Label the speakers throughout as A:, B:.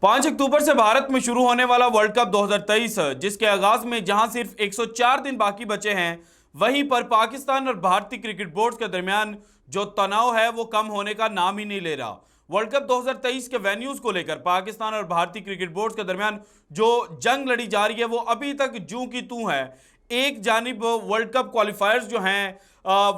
A: 5 अक्टूबर से भारत में शुरू होने वाला वर्ल्ड कप 2023 जिसके आगाज में जहां सिर्फ 104 दिन बाकी बचे हैं, वहीं पर पाकिस्तान और भारतीय क्रिकेट बोर्ड के दरमियान जो तनाव है वो कम होने का नाम ही नहीं ले रहा। वर्ल्ड कप 2023 के वेन्यूज को लेकर पाकिस्तान और भारतीय क्रिकेट बोर्ड के दरमियान जो जंग लड़ी जा रही है वो अभी तक जूं की तूं है। एक जानिब वर्ल्ड कप क्वालिफायर्स जो हैं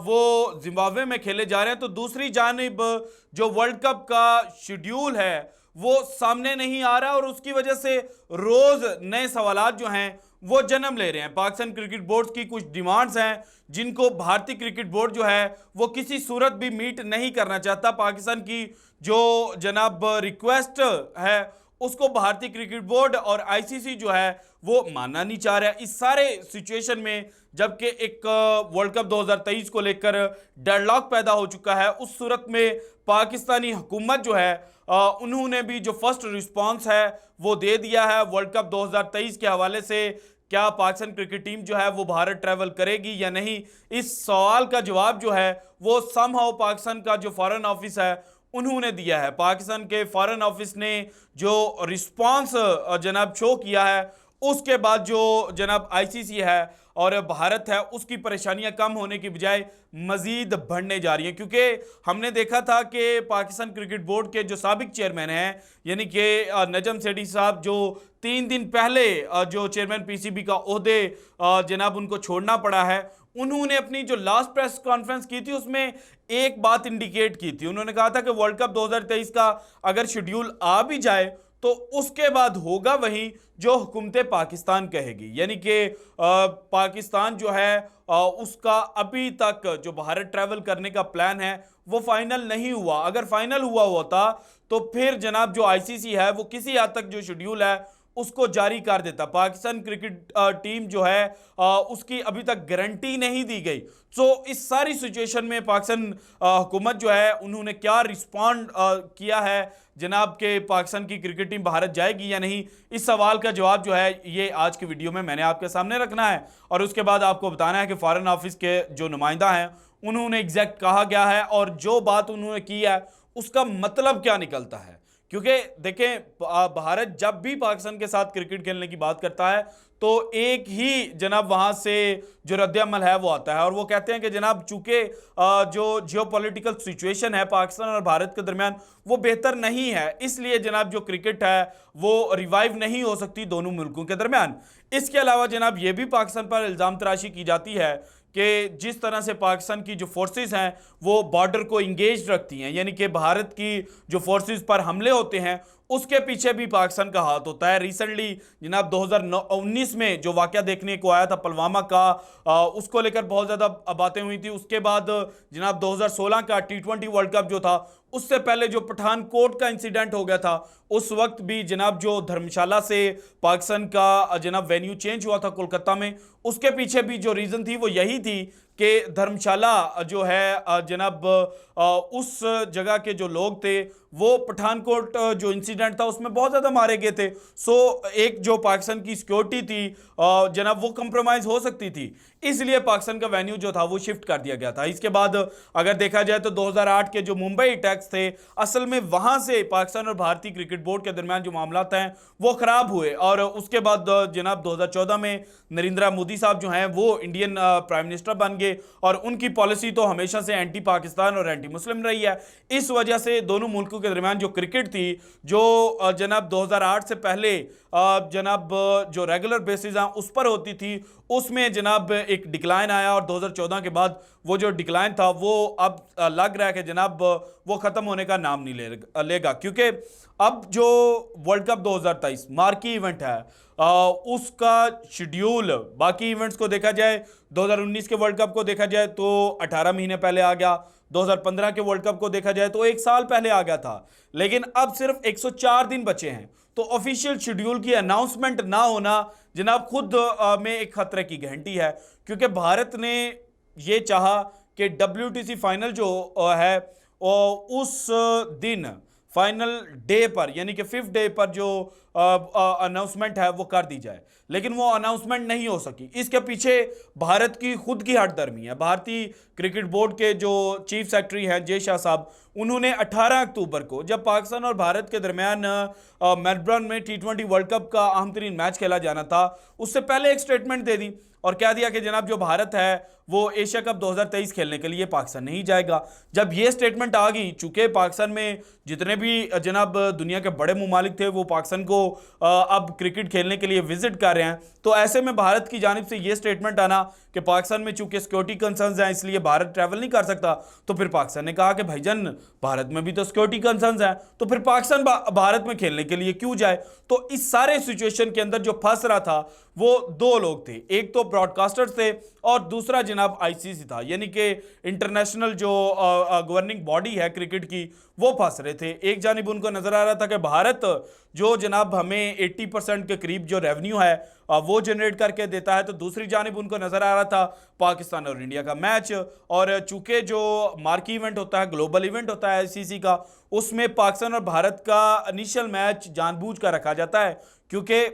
A: वो जिम्बाब्वे में खेले जा रहे हैं, तो दूसरी जानिब जो वर्ल्ड कप का शेड्यूल है वो सामने नहीं आ रहा और उसकी वजह से रोज नए सवालात जो हैं वो जन्म ले रहे हैं। पाकिस्तान क्रिकेट बोर्ड की कुछ डिमांड्स हैं जिनको भारतीय क्रिकेट बोर्ड जो है वो किसी सूरत भी मीट नहीं करना चाहता। पाकिस्तान की जो जनाब रिक्वेस्ट है उसको भारतीय क्रिकेट बोर्ड और आईसीसी जो है वो मानना नहीं चाह रहा है। इस सारे सिचुएशन में जबकि एक वर्ल्ड कप 2023 को लेकर डेडलॉक पैदा हो चुका है, उस सूरत में पाकिस्तानी हुकूमत जो है उन्होंने भी जो फर्स्ट रिस्पांस है वो दे दिया है। वर्ल्ड कप 2023 के हवाले से क्या पाकिस्तान क्रिकेट टीम जो है वो भारत ट्रैवल करेगी या नहीं, इस सवाल का जवाब जो है वो समहाउ पाकिस्तान का जो फॉरेन ऑफिस है उन्होंने दिया है। पाकिस्तान के फॉरेन ऑफिस ने जो रिस्पांस जनाब शो किया है उसके बाद जो जनाब आईसीसी है और भारत है उसकी परेशानियां कम होने की बजाय मजीद बढ़ने जा रही हैं, क्योंकि हमने देखा था कि पाकिस्तान क्रिकेट बोर्ड के जो साबिक चेयरमैन हैं यानी कि नजम सेठी साहब जो 3 दिन पहले जो चेयरमैन पीसीबी का ओहदे जनाब उनको छोड़ना पड़ा है, उन्होंने अपनी जो लास्ट प्रेस कॉन्फ्रेंस की थी उसमें एक बात इंडिकेट की थी। उन्होंने कहा था कि वर्ल्ड कप 2023 का अगर शेड्यूल आ भी जाए तो उसके बाद होगा वही जो हुकूमत पाकिस्तान कहेगी, यानी कि पाकिस्तान जो है उसका अभी तक जो भारत ट्रैवल करने का प्लान है वो फाइनल नहीं हुआ। अगर फाइनल हुआ होता तो फिर जनाब जो आईसीसी है वो किसी हद तक जो शेड्यूल है उसको जारी कर देता। पाकिस्तान क्रिकेट टीम जो है उसकी अभी तक गारंटी नहीं दी गई। सो इस सारी सिचुएशन में पाकिस्तान हुकूमत जो है उन्होंने क्या रिस्पॉन्ड किया है जनाब के पाकिस्तान की क्रिकेट टीम भारत जाएगी या नहीं, इस सवाल का जवाब जो है ये आज की वीडियो में मैंने आपके सामने रखना है और उसके बाद आपको बताना है कि फॉरेन ऑफिस के जो नुमाइंदा हैं उन्होंने एग्जैक्ट कहा गया है और जो बात उन्होंने की है उसका मतलब क्या निकलता है। क्योंकि देखें, भारत जब भी पाकिस्तान के साथ क्रिकेट खेलने की बात करता है तो एक ही जनाब वहां से जो रद्द-ए-अमल है वो आता है और वो कहते हैं कि जनाब चूंकि जो जियोपॉलिटिकल सिचुएशन है पाकिस्तान और भारत के दरमियान वो बेहतर नहीं है, इसलिए जनाब जो क्रिकेट है वो रिवाइव नहीं हो सकती दोनों मुल्कों के दरमियान। इसके अलावा जनाब ये भी पाकिस्तान पर इल्ज़ाम तराशी की जाती है कि जिस तरह से पाकिस्तान की जो फोर्सेस हैं वो बॉर्डर को इंगेज रखती हैं, यानी कि भारत की जो फोर्सेस पर हमले होते हैं उसके पीछे भी पाकिस्तान का हाथ होता है। रिसेंटली जनाब 2019 में जो वाकया देखने को आया था पुलवामा का, उसको लेकर बहुत ज़्यादा बातें हुई थी। उसके बाद जनाब 2016 का T20 वर्ल्ड कप जो था, उससे पहले जो पठानकोट का इंसिडेंट हो गया था उस वक्त भी जनाब जो धर्मशाला से पाकिस्तान का जनाब वेन्यू चेंज हुआ था कोलकाता में, उसके पीछे भी जो रीज़न थी वो यही थी कि धर्मशाला जो है जनाब उस जगह के जो लोग थे वो पठानकोट जो इंसिडेंट था उसमें बहुत ज़्यादा मारे गए थे। सो एक जो पाकिस्तान की सिक्योरिटी थी जनाब वो कंप्रोमाइज़ हो सकती थी, इसलिए पाकिस्तान का वेन्यू जो था वो शिफ्ट कर दिया गया था। इसके बाद अगर देखा जाए तो 2008 के जो मुंबई अटैक्स थे, असल में वहाँ से पाकिस्तान और भारतीय क्रिकेट बोर्ड के दरमियान जो मामला हैं वो ख़राब हुए और उसके बाद जनाब 2014 में नरेंद्र मोदी साहब जो हैं वो इंडियन प्राइम मिनिस्टर बन गए और उनकी पॉलिसी तो हमेशा से एंटी पाकिस्तान और एंटी मुस्लिम रही है। इस वजह से दोनों मुल्कों के दरमियान जो क्रिकेट थी जो जनाब 2008 से पहले जनाब जो रेगुलर बेसिस हैं उस पर होती थी, उसमें जनाब एक डिक्लाइन आया और 2014 के बाद वो जो डिक्लाइन था वो अब लग रहा है कि जनाब वो ख़त्म होने का नाम नहीं लेगा, क्योंकि अब जो वर्ल्ड कप 2023 मार्की इवेंट है उसका शेड्यूल बाकी इवेंट्स को देखा जाए, 2019 के वर्ल्ड कप को देखा जाए तो 18 महीने पहले आ गया, 2015 के वर्ल्ड कप को देखा जाए तो 1 साल पहले आ गया था, लेकिन अब सिर्फ 104 दिन बचे हैं। तो ऑफिशियल शेड्यूल की अनाउंसमेंट ना होना जनाब खुद में एक खतरे की घंटी है, क्योंकि भारत ने ये चाहा कि WTC फाइनल जो है उस दिन फाइनल डे पर यानी कि 5th डे पर जो अनाउंसमेंट है वो कर दी जाए, लेकिन वो अनाउंसमेंट नहीं हो सकी। इसके पीछे भारत की खुद की हठधर्मी है। भारतीय क्रिकेट बोर्ड के जो चीफ सेक्रेटरी हैं जय शाह साहब, उन्होंने 18 अक्टूबर को जब पाकिस्तान और भारत के दरमियान मेलबर्न में T20 वर्ल्ड कप का अहम तरीन मैच खेला जाना था, उससे पहले एक स्टेटमेंट दे दी और कह दिया कि जनाब जो भारत है वो एशिया कप 2023 खेलने के लिए पाकिस्तान नहीं जाएगा। जब ये स्टेटमेंट आ गई, चूंकि पाकिस्तान में जितने भी जनाब दुनिया के बड़े मुमालिक थे वो पाकिस्तान को अब क्रिकेट खेलने के लिए विजिट कर रहे हैं, तो ऐसे में भारत की जानिब से ये स्टेटमेंट आना कि पाकिस्तान में चूंकि सिक्योरिटी कंसर्न्स हैं इसलिए भारत ट्रैवल नहीं कर सकता, तो फिर पाकिस्तान ने कहा कि भाईजान भारत में भी तो सिक्योरिटी कंसर्न्स हैं, तो फिर पाकिस्तान भारत में खेलने के लिए क्यों जाए। तो इस सारे सिचुएशन के अंदर जो फंस रहा था वो दो लोग थे, एक तो ब्रॉडकास्टर्स थे और दूसरा जनाब आईसीसी था, यानी कि इंटरनेशनल जो गवर्निंग बॉडी है क्रिकेट की, वो फंस रहे थे। एक जानिब उनको नजर आ रहा था कि भारत जो जनाब हमें 80% के करीब जो रेवेन्यू है वो जनरेट करके देता है, तो दूसरी जानिब उनको नजर आ रहा था पाकिस्तान और इंडिया का मैच। और चूंकि जो मार्की इवेंट होता है, ग्लोबल इवेंट होता है आईसीसी का, उसमें पाकिस्तान और भारत का इनिशियल मैच जानबूझ कर रखा जाता है, क्योंकि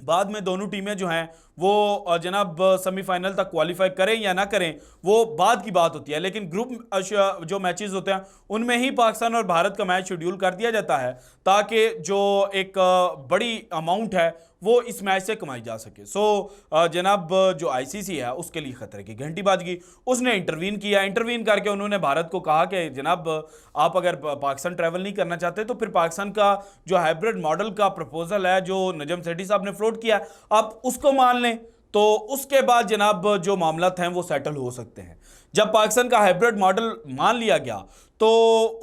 A: बाद में दोनों टीमें जो हैं वो जनाब सेमीफाइनल तक क्वालिफाई करें या ना करें वो बाद की बात होती है, लेकिन ग्रुप जो मैचेस होते हैं उनमें ही पाकिस्तान और भारत का मैच शेड्यूल कर दिया जाता है ताकि जो एक बड़ी अमाउंट है वो इस मैच से कमाई जा सके। सो जनाब जो आईसीसी है उसके लिए खतरे की घंटी बाज गई, उसने इंटरवीन किया। इंटरवीन करके उन्होंने भारत को कहा कि जनाब आप अगर पाकिस्तान ट्रैवल नहीं करना चाहते तो फिर पाकिस्तान का जो हाइब्रिड मॉडल का प्रपोजल है जो नजम सेठी साहब ने फ्लोट किया आप उसको मान लें, तो उसके बाद जनाब जो मामला हैं वो सेटल हो सकते हैं। जब पाकिस्तान का हाइब्रिड मॉडल मान लिया गया तो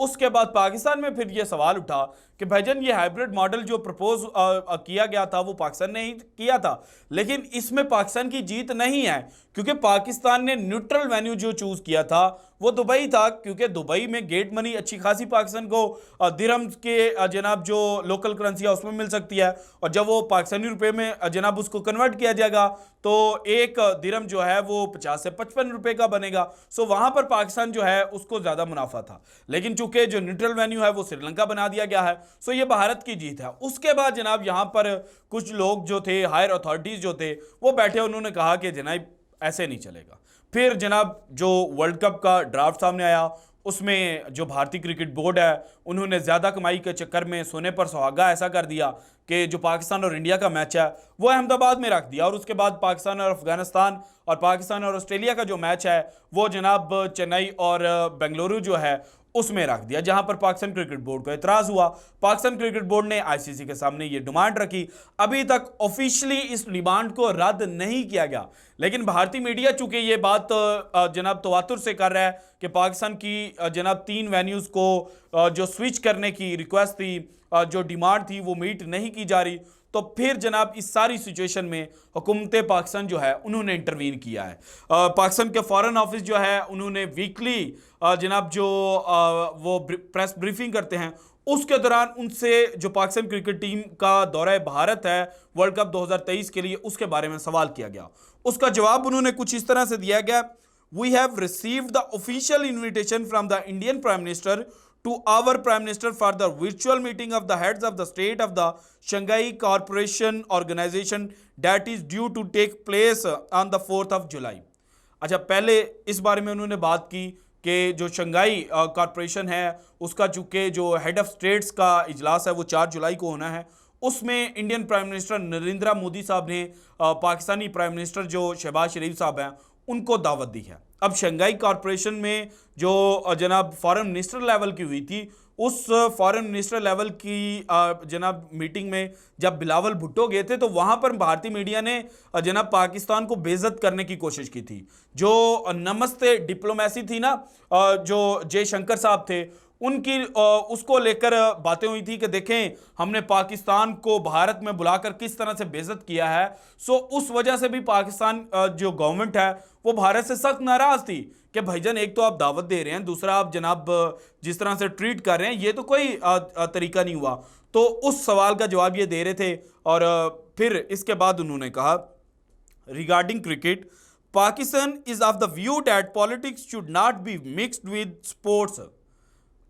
A: उसके बाद पाकिस्तान में फिर ये सवाल उठा कि भाईजान ये हाइब्रिड मॉडल जो प्रपोज किया गया था वो पाकिस्तान ने ही किया था, लेकिन इसमें पाकिस्तान की जीत नहीं है, क्योंकि पाकिस्तान ने न्यूट्रल वेन्यू जो चूज किया था वो दुबई था, क्योंकि दुबई में गेट मनी अच्छी खासी पाकिस्तान को दिरहम के जनाब जो लोकल करेंसी है उसमें मिल सकती है, और जब वो पाकिस्तानी रुपए में जनाब उसको कन्वर्ट किया जाएगा तो एक दिरहम जो है वो 50 से 55 रुपए का बनेगा। सो वहां पर पाकिस्तान जो है उसको ज्यादा मुनाफा था, लेकिन चूंकि जो न्यूट्रल वेन्यू है वो श्रीलंका बना दिया गया है, सो ये भारत की जीत है। उसके बाद जनाब यहां पर कुछ लोग जो थे, हायर अथॉरिटीज जो थे वो बैठे, उन्होंने कहा कि जनाब ऐसे नहीं चलेगा। फिर जनाब जो वर्ल्ड कप का ड्राफ्ट सामने आया उसमें जो भारतीय क्रिकेट बोर्ड है उन्होंने ज़्यादा कमाई के चक्कर में सोने पर सुहागा ऐसा कर दिया कि जो पाकिस्तान और इंडिया का मैच है वो अहमदाबाद में रख दिया, और उसके बाद पाकिस्तान और अफगानिस्तान और पाकिस्तान और ऑस्ट्रेलिया का जो मैच है वो जनाब चेन्नई और बेंगलुरु जो है उसमें रख दिया, जहां पर पाकिस्तान क्रिकेट बोर्ड को एतराज हुआ। पाकिस्तान क्रिकेट बोर्ड ने आईसीसी के सामने ये डिमांड रखी। अभी तक ऑफिशियली इस डिमांड को रद्द नहीं किया गया, लेकिन भारतीय मीडिया चूंकि ये बात जनाब तवातुर से कर रहा है कि पाकिस्तान की जनाब 3 वेन्यूज को जो स्विच करने की रिक्वेस्ट थी, जो डिमांड थी वो मीट नहीं की जा रही, तो फिर जनाब इस सारी सिचुएशन में हुकूमत पाकिस्तान जो है उन्होंने इंटरवीन किया है। पाकिस्तान के फॉरेन ऑफिस जो है उन्होंने वीकली जनाब जो वो प्रेस ब्रीफिंग करते हैं उसके दौरान उनसे जो पाकिस्तान क्रिकेट टीम का दौरा भारत है वर्ल्ड कप 2023 के लिए उसके बारे में सवाल किया गया। उसका जवाब उन्होंने कुछ इस तरह से दिया गया, we have received the official invitation from the Indian prime minister to our Prime Minister for the virtual meeting of the heads of the state of the Shanghai Cooperation Organization that is due to take place on the 4th of July। अच्छा, पहले इस बारे में उन्होंने बात की कि जो शंघाई कॉरपोरेशन है उसका चूंकि जो हेड ऑफ स्टेट्स का इजलास है वो 4 जुलाई को होना है, उसमें Indian prime minister Narendra Modi साहब ने पाकिस्तानी प्राइम मिनिस्टर जो शहबाज शरीफ साहब हैं उनको दावत दी है। अब शंघाई कॉरपोरेशन में जो जनाब फॉरेन मिनिस्टर लेवल की हुई थी, उस फॉरेन मिनिस्टर लेवल की जनाब मीटिंग में जब बिलावल भुट्टो गए थे तो वहां पर भारतीय मीडिया ने जनाब पाकिस्तान को बेइज्जत करने की कोशिश की थी। जो नमस्ते डिप्लोमेसी थी ना, जो जयशंकर साहब थे उनकी उसको लेकर बातें हुई थी कि देखें हमने पाकिस्तान को भारत में बुलाकर किस तरह से बेइज्जत किया है। सो उस वजह से भी पाकिस्तान जो गवर्नमेंट है वो भारत से सख्त नाराज थी कि भाईजान एक तो आप दावत दे रहे हैं, दूसरा आप जनाब जिस तरह से ट्रीट कर रहे हैं ये तो कोई तरीका नहीं हुआ। तो उस सवाल का जवाब ये दे रहे थे। और फिर इसके बाद उन्होंने कहा regarding cricket, Pakistan is of the view that politics should not be mixed with sports,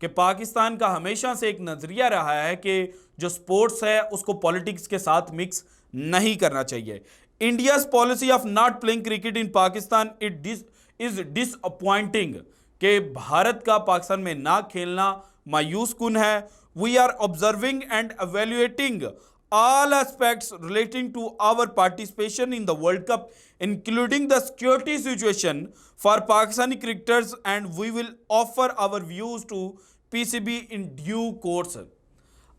A: कि पाकिस्तान का हमेशा से एक नजरिया रहा है कि जो स्पोर्ट्स है उसको पॉलिटिक्स के साथ मिक्स नहीं करना चाहिए। India's policy of not playing cricket in Pakistan is disappointing, कि भारत का पाकिस्तान में ना खेलना मायूस कुन है। We are observing and evaluating all aspects relating to our participation in the World Cup, including the security situation for Pakistani cricketers, and we will offer our views to PCB in due course.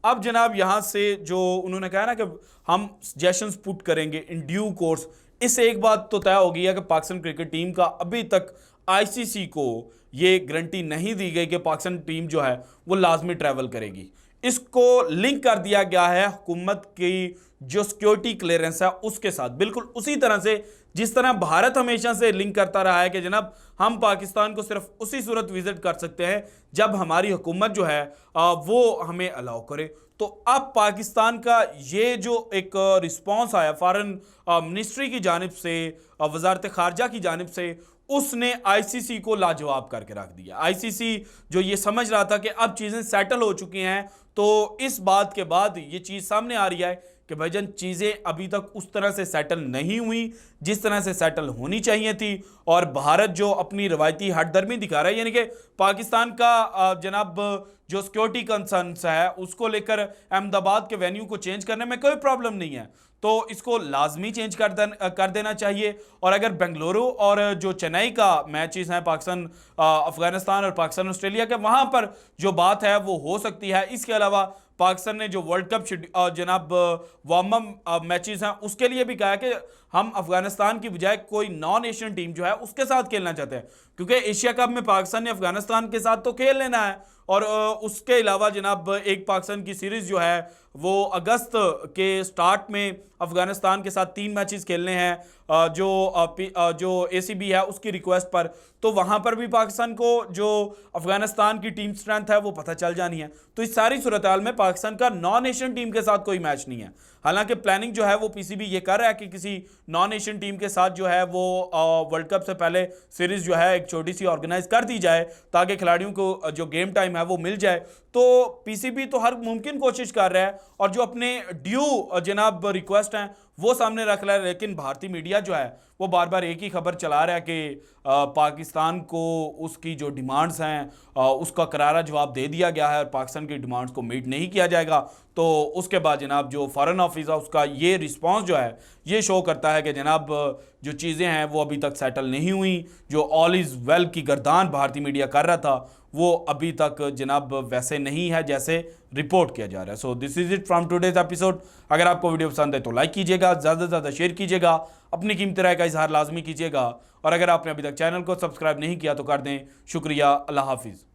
A: अब जनाब यहाँ से जो उन्होंने कहा ना कि हम सजेशंस पुट करेंगे इन ड्यू कोर्स, इससे एक बात तो तय हो गई है कि पाकिस्तान क्रिकेट टीम का अभी तक आईसीसी को ये गारंटी नहीं दी गई कि पाकिस्तान टीम जो है वो लाजमी ट्रैवल करेगी। इसको लिंक कर दिया गया है हुकूमत की जो सिक्योरिटी क्लियरेंस है उसके साथ, बिल्कुल उसी तरह से जिस तरह भारत हमेशा से लिंक करता रहा है कि जनाब हम पाकिस्तान को सिर्फ उसी सूरत विजिट कर सकते हैं जब हमारी हुकूमत जो है वो हमें अलाउ करे। तो अब पाकिस्तान का ये जो एक रिस्पांस आया फॉरेन मिनिस्ट्री की जानिब से, वजारत खारजा की जानिब से, उसने आईसीसी को लाजवाब करके रख दिया। आईसीसी जो ये समझ रहा था कि अब चीज़ें सेटल हो चुकी हैं, तो इस बात के बाद ये चीज़ सामने आ रही है कि भाईजान चीज़ें अभी तक उस तरह से सेटल नहीं हुई जिस तरह से सेटल होनी चाहिए थी, और भारत जो अपनी रवायती हटदर्मी दिखा रहा है, यानी कि पाकिस्तान का जनाब जो सिक्योरिटी कंसर्न्स है उसको लेकर अहमदाबाद के वेन्यू को चेंज करने में कोई प्रॉब्लम नहीं है, तो इसको लाजमी चेंज कर देना चाहिए। और अगर बेंगलुरु और जो चेन्नई का मैचेस हैं पाकिस्तान अफगानिस्तान और पाकिस्तान ऑस्ट्रेलिया के, वहाँ पर जो बात है वो हो सकती है। इसके अलावा पाकिस्तान ने जो वर्ल्ड कप जनाब वार्म अप मैचेस हैं उसके लिए भी कहा है कि हम अफगानिस्तान की बजाय कोई नॉन एशियन टीम जो है उसके साथ खेलना चाहते हैं, क्योंकि एशिया कप में पाकिस्तान ने अफगानिस्तान के साथ तो खेल लेना है, और उसके अलावा जनाब एक पाकिस्तान की सीरीज़ जो है वो अगस्त के स्टार्ट में अफगानिस्तान के साथ 3 मैचेस खेलने हैं जो एसीबी है उसकी रिक्वेस्ट पर, तो वहाँ पर भी पाकिस्तान को जो अफगानिस्तान की टीम स्ट्रेंथ है वो पता चल जानी है। तो इस सारी सूरत हाल में पाकिस्तान का नॉन एशियन टीम के साथ कोई मैच नहीं है। हालांकि प्लानिंग जो है वो पीसीबी ये कर रहा है कि किसी नॉन एशियन टीम के साथ जो है वो वर्ल्ड कप से पहले सीरीज़ जो है एक छोटी सी ऑर्गेनाइज कर दी जाए ताकि खिलाड़ियों को जो गेम टाइम है वो मिल जाए। तो पीसीबी तो हर मुमकिन कोशिश कर रहा है और जो अपने ड्यू जनाब रिक्वेस्ट हैं वो सामने रख रहा है, लेकिन भारतीय मीडिया जो है वो बार बार एक ही खबर चला रहा है कि पाकिस्तान को उसकी जो डिमांड्स हैं उसका करारा जवाब दे दिया गया है और पाकिस्तान की डिमांड्स को मीट नहीं किया जाएगा। तो उसके बाद जनाब जो फॉरेन ऑफिस है उसका ये रिस्पांस जो है ये शो करता है कि जनाब जो चीज़ें हैं वो अभी तक सेटल नहीं हुई। जो ऑल इज़ वेल की गर्दान भारतीय मीडिया कर रहा था वो अभी तक जनाब वैसे नहीं है जैसे रिपोर्ट किया जा रहा है। So this is it from today's episode. अगर आपको वीडियो पसंद है तो लाइक कीजिएगा, ज़्यादा से ज़्यादा शेयर कीजिएगा, अपनी कीमती राय का इजहार लाजमी कीजिएगा, और अगर आपने अभी तक चैनल को सब्सक्राइब नहीं किया तो कर दें। शुक्रिया, अल्लाह हाफिज़।